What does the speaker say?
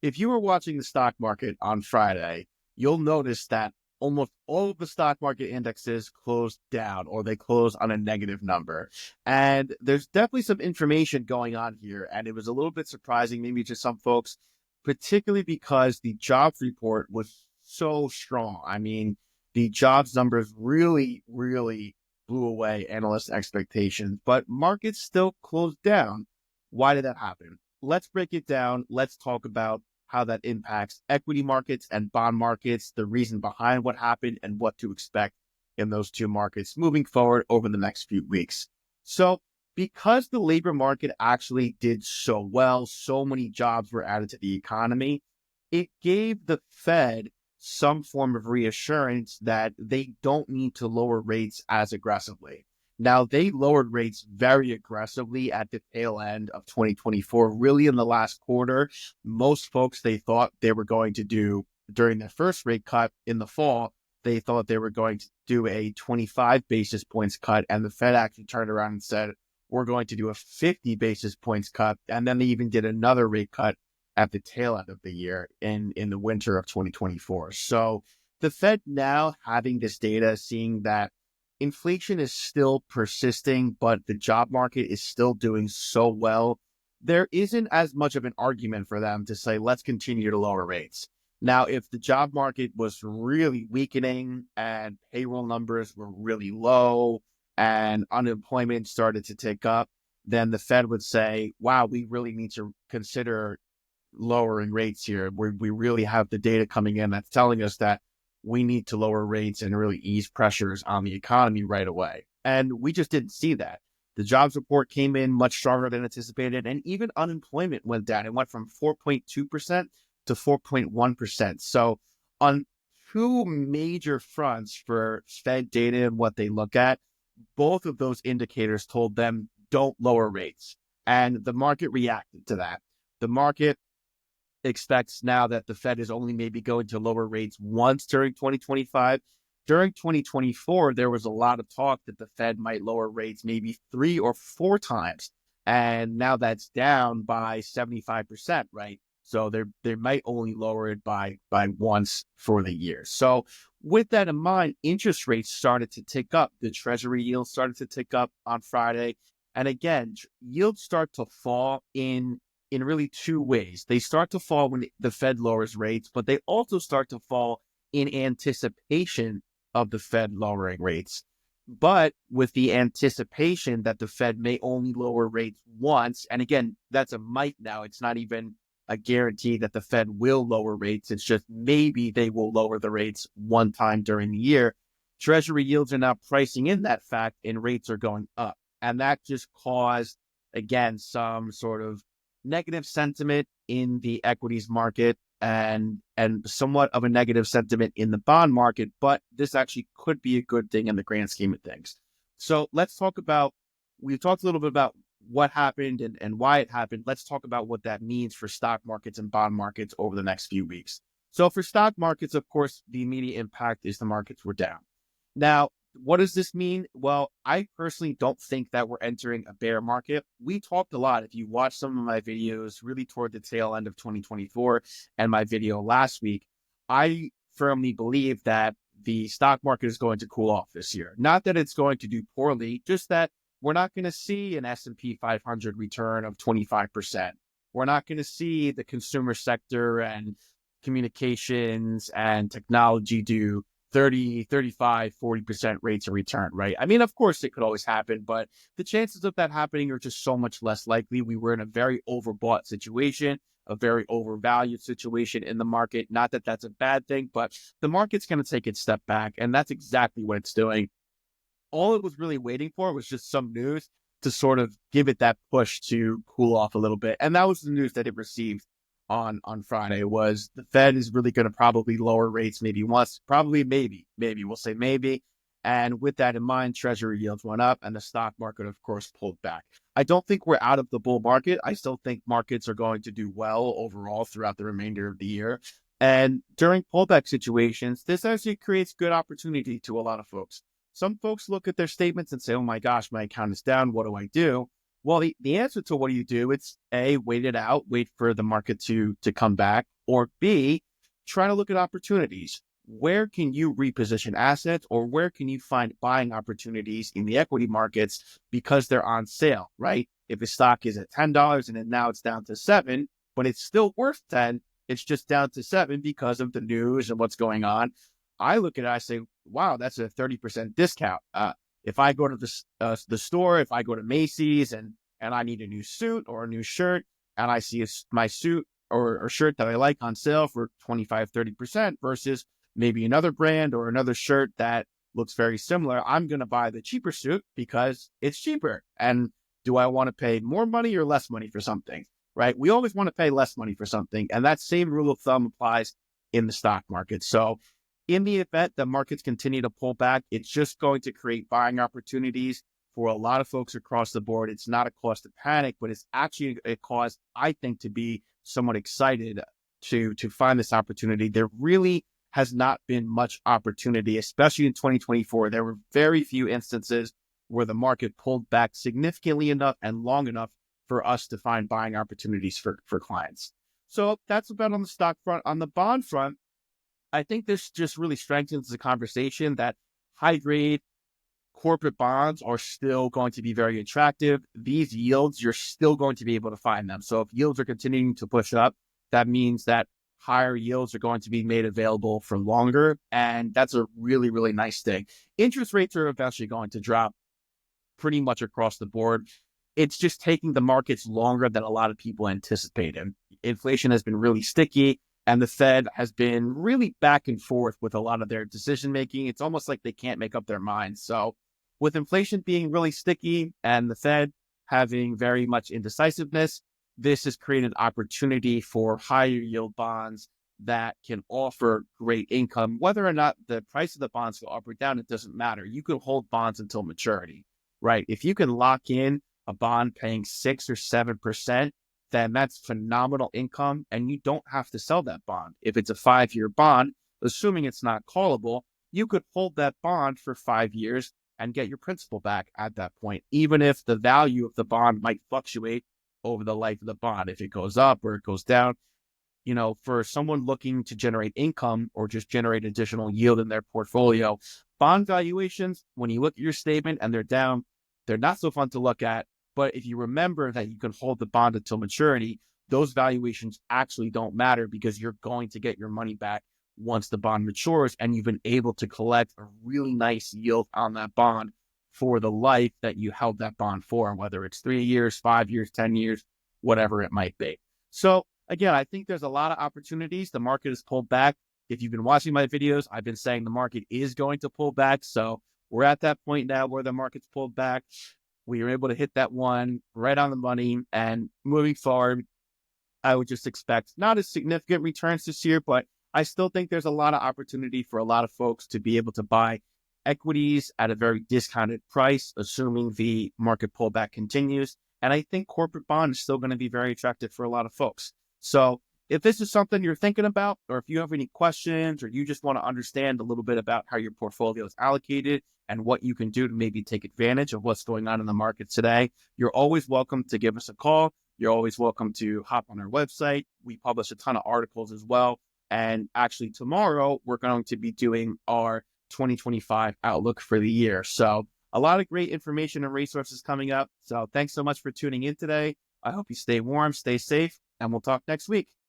If you were watching the stock market on Friday, you'll notice that almost all of the stock market indexes closed down or they closed on a negative number. And there's definitely some information going on here. And it was a little bit surprising, maybe to some folks, particularly because the jobs report was so strong. I mean, the jobs numbers really blew away analyst expectations, but markets still closed down. Why did that happen? Let's break it down. Let's talk about how that impacts equity markets and bond markets, the reason behind what happened, and what to expect in those two markets moving forward over the next few weeks. So, because the labor market actually did so well, so many jobs were added to the economy, it gave the Fed some form of reassurance that they don't need to lower rates as aggressively. Now, they lowered rates very aggressively at the tail end of 2024, really in the last quarter. Most folks, they thought they were going to do during their first rate cut in the fall, they thought they were going to do a 25 basis points cut. And the Fed actually turned around and said, we're going to do a 50 basis points cut. And then they even did another rate cut at the tail end of the year in the winter of 2024. So the Fed now having this data, seeing that inflation is still persisting, but the job market is still doing so well, there isn't as much of an argument for them to say, let's continue to lower rates. Now, if the job market was really weakening and payroll numbers were really low and unemployment started to tick up, then the Fed would say, wow, we really need to consider lowering rates here. We really have the data coming in that's telling us that we need to lower rates and really ease pressures on the economy right away. And we just didn't see that. The jobs report came in much stronger than anticipated, and even unemployment went down. It went from 4.2% to 4.1%. So, on two major fronts for Fed data and what they look at, both of those indicators told them don't lower rates. And the market reacted to that. The market expects now that the Fed is only maybe going to lower rates once during 2025. During 2024, there was a lot of talk that the Fed might lower rates maybe 3 or 4 times. And now that's down by 75%, right? So they might only lower it by once for the year. So with that in mind, interest rates started to tick up. The Treasury yield started to tick up on Friday. And again, yields start to fall in really two ways. They start to fall when the Fed lowers rates, but they also start to fall in anticipation of the Fed lowering rates. But with the anticipation that the Fed may only lower rates once, and again, that's a might now. It's not even a guarantee that the Fed will lower rates. It's just maybe they will lower the rates one time during the year. Treasury yields are now pricing in that fact and rates are going up. And that just caused, again, some sort of negative sentiment in the equities market and somewhat of a negative sentiment in the bond market, but this actually could be a good thing in the grand scheme of things. So we've talked a little bit about what happened and why it happened. Let's talk about what that means for stock markets and bond markets over the next few weeks. So for stock markets, of course, the immediate impact is the markets were down. Now, what does this mean? Well, I personally don't think that we're entering a bear market. We talked a lot. If you watch some of my videos really toward the tail end of 2024 and my video last week, I firmly believe that the stock market is going to cool off this year. Not that it's going to do poorly, just that we're not going to see an S&P 500 return of 25%. We're not going to see the consumer sector and communications and technology do 30, 35, 40% rates of return, right? I mean, of course, it could always happen, but the chances of that happening are just so much less likely. We were in a very overbought situation, a very overvalued situation in the market. Not that that's a bad thing, but the market's going to take its step back, and that's exactly what it's doing. All it was really waiting for was just some news to sort of give it that push to cool off a little bit. And that was the news that it received on Friday was the Fed is really going to probably lower rates maybe once, probably maybe we'll say maybe. And with that in mind, Treasury yields went up and the stock market, of course, pulled back. I don't think we're out of the bull market. I still think markets are going to do well overall throughout the remainder of the year. And during pullback situations, this actually creates good opportunity to a lot of folks. Some folks look at their statements and say, oh my gosh, my account is down. What do I do? Well, the answer to what do you do, it's A, wait it out, wait for the market to come back, or B, try to look at opportunities. Where can you reposition assets or where can you find buying opportunities in the equity markets because they're on sale, right? If a stock is at $10 and then now it's down to 7, but it's still worth 10, it's just down to 7 because of the news and what's going on. I look at it, I say, wow, that's a 30% discount. If I go to the store, if I go to Macy's and I need a new suit or a new shirt, and I see my suit or shirt that I like on sale for 25, 30% versus maybe another brand or another shirt that looks very similar, I'm going to buy the cheaper suit because it's cheaper. And do I want to pay more money or less money for something? Right? We always want to pay less money for something. And that same rule of thumb applies in the stock market. So in the event that markets continue to pull back, it's just going to create buying opportunities for a lot of folks across the board. It's not a cause to panic, but it's actually a cause, I think, to be somewhat excited to find this opportunity. There really has not been much opportunity, especially in 2024. There were very few instances where the market pulled back significantly enough and long enough for us to find buying opportunities for clients. So that's about on the stock front. On the bond front, I think this just really strengthens the conversation that high grade corporate bonds are still going to be very attractive. These yields, you're still going to be able to find them. So if yields are continuing to push up, that means that higher yields are going to be made available for longer. And that's a really, really nice thing. Interest rates are eventually going to drop pretty much across the board. It's just taking the markets longer than a lot of people anticipated. Inflation has been really sticky, and the Fed has been really back and forth with a lot of their decision making. It's almost like they can't make up their minds. So with inflation being really sticky and the Fed having very much indecisiveness, this has created opportunity for higher yield bonds that can offer great income. Whether or not the price of the bonds go up or down, it doesn't matter. You can hold bonds until maturity, right? If you can lock in a bond paying 6 or 7%, then that's phenomenal income, and you don't have to sell that bond. If it's a 5-year bond, assuming it's not callable, you could hold that bond for 5 years and get your principal back at that point, even if the value of the bond might fluctuate over the life of the bond. If it goes up or it goes down, for someone looking to generate income or just generate additional yield in their portfolio, bond valuations, when you look at your statement and they're down, they're not so fun to look at. But if you remember that you can hold the bond until maturity, those valuations actually don't matter because you're going to get your money back once the bond matures and you've been able to collect a really nice yield on that bond for the life that you held that bond for, whether it's 3 years, 5 years, 10 years, whatever it might be. So again, I think there's a lot of opportunities. The market has pulled back. If you've been watching my videos, I've been saying the market is going to pull back. So we're at that point now where the market's pulled back. We were able to hit that one right on the money. And moving forward, I would just expect not as significant returns this year, but I still think there's a lot of opportunity for a lot of folks to be able to buy equities at a very discounted price, assuming the market pullback continues. And I think corporate bond is still going to be very attractive for a lot of folks. So if this is something you're thinking about, or if you have any questions, or you just want to understand a little bit about how your portfolio is allocated and what you can do to maybe take advantage of what's going on in the market today, you're always welcome to give us a call. You're always welcome to hop on our website. We publish a ton of articles as well. And actually tomorrow, we're going to be doing our 2025 outlook for the year. So a lot of great information and resources coming up. So thanks so much for tuning in today. I hope you stay warm, stay safe, and we'll talk next week.